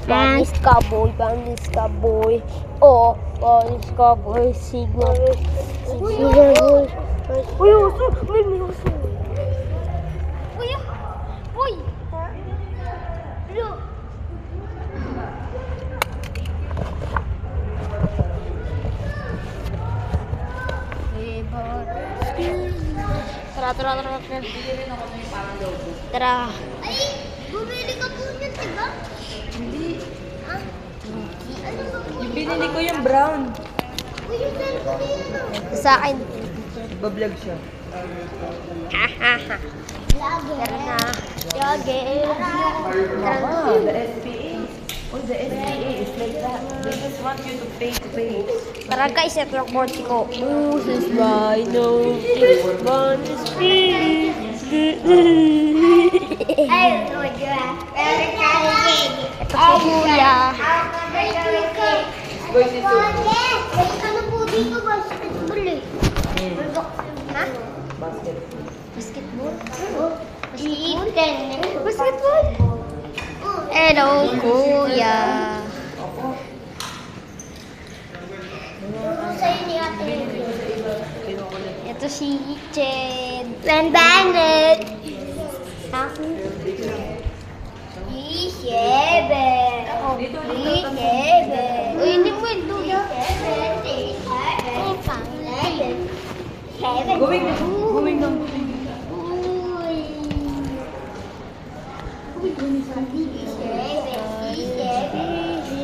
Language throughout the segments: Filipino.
Panis Cowboy, Panis Cowboy. Oh, Panis Cowboy, Sigma. Sigma Boy. Uy, uso! May uso! Uy! Uy! Ano? Tara, tara, tara, tara. Tara. Ay, bumili ka po niyan, diba? Hindi. Ha? Ano ba po? Yung binili ko yung brown. Uy, yung cellphone niya, no? Sa akin. Nagbablog siya. Ha, ha, ha. Lagi. Tara na. Yogi. Tara na. Ah, the SPA. Oh, the SPA is like that. They just want you to pay. Tara guys, ito yung korte ko. Moses by no one is free. Ay, ito dyan. Pero kaya. Ito si Kuya. Boy, si Sue. May ano po dito, basketball eh. Ha? Basket. Basketball? Iiten. Basketball? Hello, Kuya. Sa'yo ni ate. Ito si Chen. Van Bennett. Ako. Isebe. Dito, Isebe. Uy, hindi mo yun doon. Going na. Going na.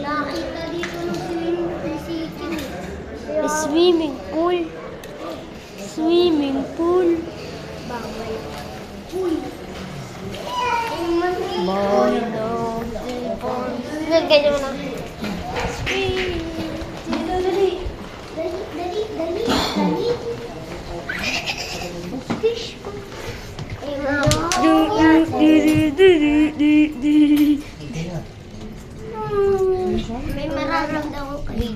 Nakita dito ng Swimming pool. Swimming pool. Bawal. Uy. Boy, no. Ganyan mo na. Dali, dali, dali, dali. Fish ko. May mararamdaman ko kayo.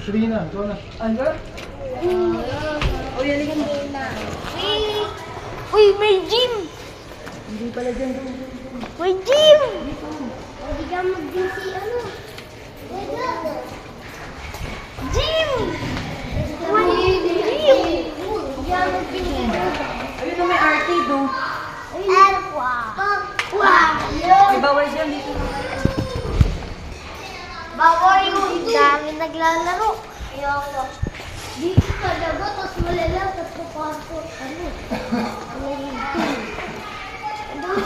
Sige na, ikaw na. Ano? Oh, yan yung Uy, may gym! Hindi pala dyan. May gym! Hindi ka mag-gym si ano. Gym! May gym. Hindi ka mag-gym si ano. Ayun na may arcade, oh. Elwa. Wow. May bawal dyan dito. Bawal yung Dami naglalaro. Ayoko. Dito talaga, tapos malala, tapos papasok. Ano?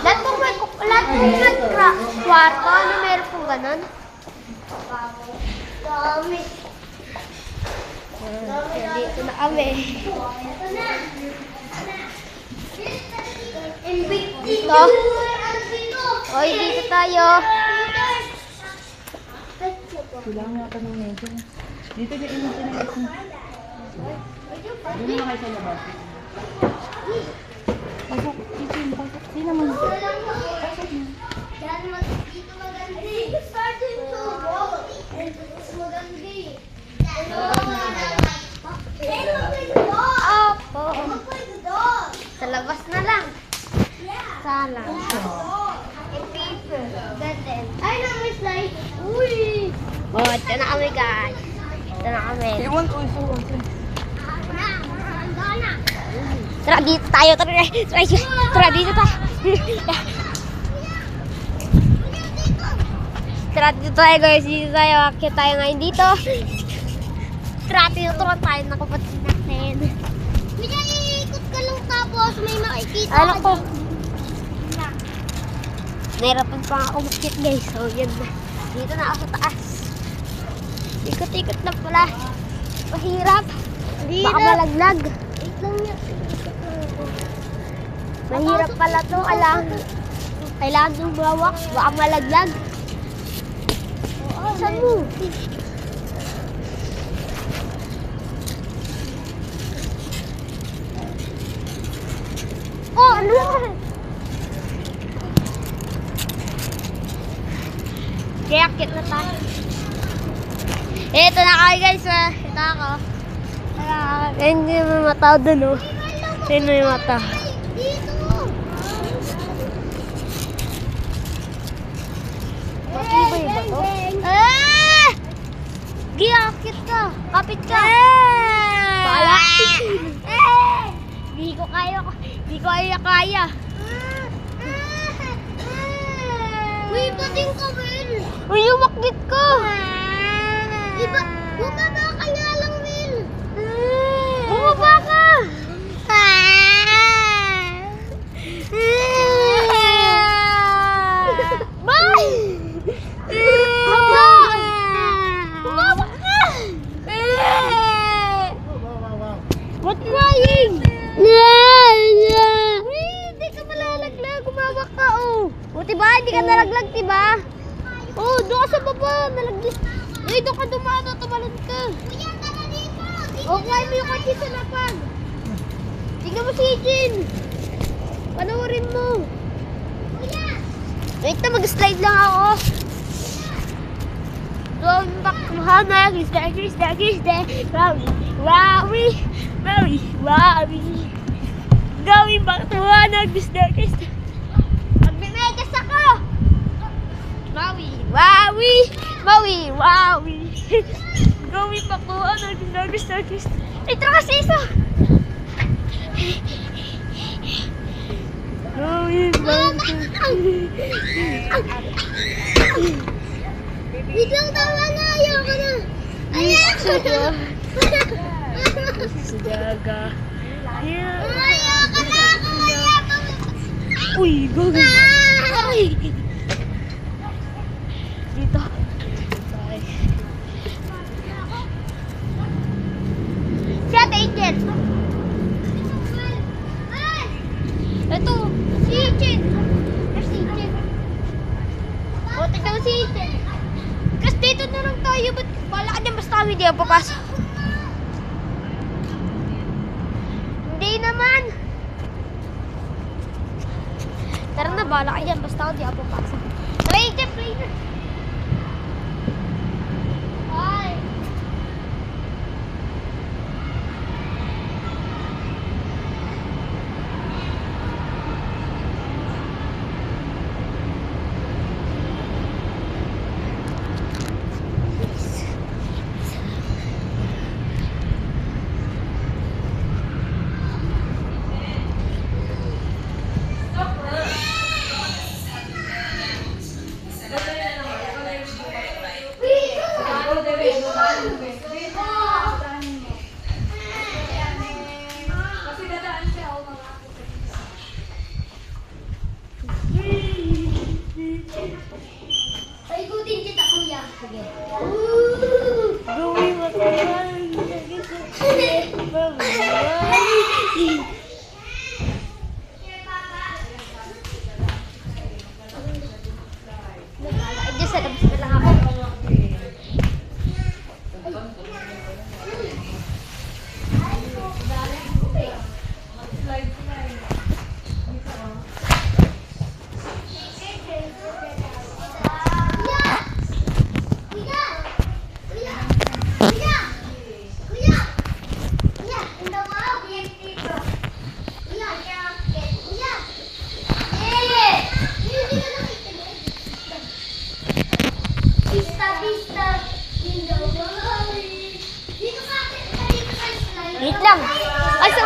Lahat po may kwarto. Ano meron pong ganun? Dami. Dito na kami. Ito na. Invictus. Ito. Ano dito? Oy, dito tayo. Kailangan nga tanong nito. Dito yung internet ko. Doon na kayo sa labas. Pasok. Pasok. Sino naman? Yan, dito maganda eh. Starting to go. Mas maganda eh. Opo. Doon. Sa labas na lang. Sala. Ay, na may slide. Uy! Oh, ito na kami guys. Ito na kami. Iwan ko isa. Tara, dito tayo. Tara, tara dito tayo. Tara, dito tayo guys. Dito tayo. Akit tayo ngayon dito. Tara, tinuturuan tayo ng kapatid natin. Medyo iikot ka lang tapos may makikita Ano ka ko? dyan. Nahirapan pa ako makit guys. So, yan na. Dito na ako sa taas. Ikot-ikot lang pala. Mahirap. Baka malaglag. Wait lang yan. Mahirap pala to. Kailangan ng bawak. Baka malaglag. Saan mo? Oh, ano? Kaya akit na tayo. Ito na kayo guys. Ito ako. Tara. Eh, hindi may mata doon, oh. Sino may mata? Dito. Matibay ba to? Ah! Giakit ka. Kapit ka. Bala. Hindi ko kaya. Hindi ko kaya. Uy, pating ka, Will. Uy, umakit ko. Iba, bumaba ka nga lang, Will. Bumaba ka. Bye! Baba! Bumaba ka! What crying? Hindi ka malalaglag. Gumawak ka, oh. O, diba? Hindi ka nalaglag, diba? Oh, doon ka sa baba. Nalaglag. Eh, doon ka dumaan. Tumalon ka. Kuya, tara dito. O, kuhain mo yung kotse sa lapag. Tingnan mo si Jin. Panoorin mo. Kuya. Wait na, mag-slide lang ako. Going back to Hana. Chris there. Wowie. Going back to Hana. Chris there. Magbimegas ako. Wowie. Going back to Hana. Chris there. Ito kasi isa. Going back to... Biglang tawa na. Ayoko na. Ayoko na. Sudaga. Ayoko na. Kuya. Uy, gogi. Ay! Dito. Bye. Si Ate Angel. Ito, si Angel. Si Angel. O, tignan mo si Angel. Kasi dito na lang tayo. Ba't bala ka dyan basta hindi ako papasok? Hindi naman. Tara na, bala ka dyan basta hindi ako papasok. Tara, Angel, play na. Bye. Paikutin kita, kuya. Sige. Gawin mo Diyan sa labas na lang ako. Wait lang. Ay, sa